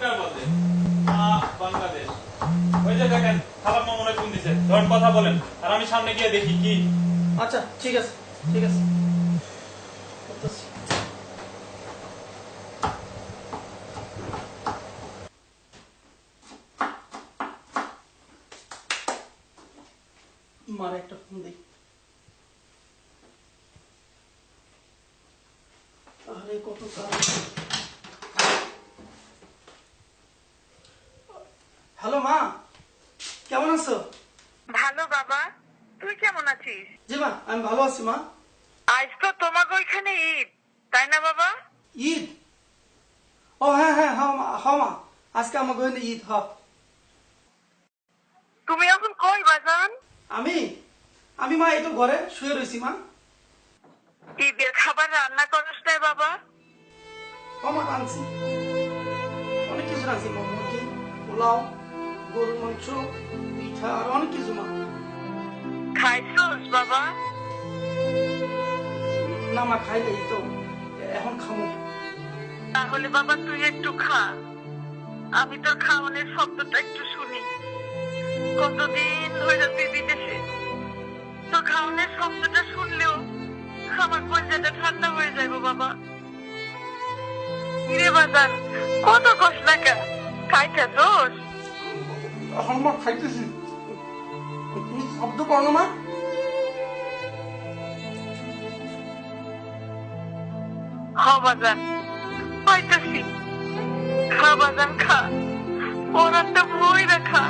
নমস্কার বলতে বাংলাদেশ। ওই যে দেখেন খালাম্মা মনে ফোন দিছে, ধরেন কথা বলেন আর আমি সামনে গিয়ে দেখি কি। আচ্ছা ঠিক আছে ঠিক আছে করতেছি। মার একটা ফোন দিই। আরে কত কাজ। হ্যালো মা, কেমন আছো? ভালো বাবা, তুই কেমন আছিস? জি মা, আমি ভালো আছি মা। আজ তো তোমাকে ওইখানে ঈদ, তাই না বাবা? ঈদ? ও হ্যাঁ হ্যাঁ হ্যাঁ মা, হ্যাঁ মা, আজকে আমার গোয়েন্দা ঈদ। হ্যাঁ তুমি এখন কই বাজান? আমি আমি মা এই তো ঘরে শুয়ে রয়েছি মা। ঈদের খাবার রান্না করিস নাই বাবা? ও মা রাঁধছি, অনেক কিছু রাঁধছি মা, মুরগি, পোলাও, গরুর মাংস, পিঠা আর অনেক কিছু মা। খাইছোস বাবা? না মা খাই নাই তো, এখন খামো। তাহলে বাবা তুই একটু খা, আমি তোর খাওয়ানোর শব্দটা একটু শুনি। কতদিন ধরে তুই বিদেশে, তোর খাওয়ানোর শব্দটা শুনলেও আমার কলজাটা ঠান্ডা হয়ে যাবে বাবা। রে বাজান, কত কষ্ট না খাইছাস? এখন মা খাইতেছি, তুমি শব্দ করো না মা। খা বাজান, পাইতেছি। খা বাজান খা, ওর একটা বই রাখা।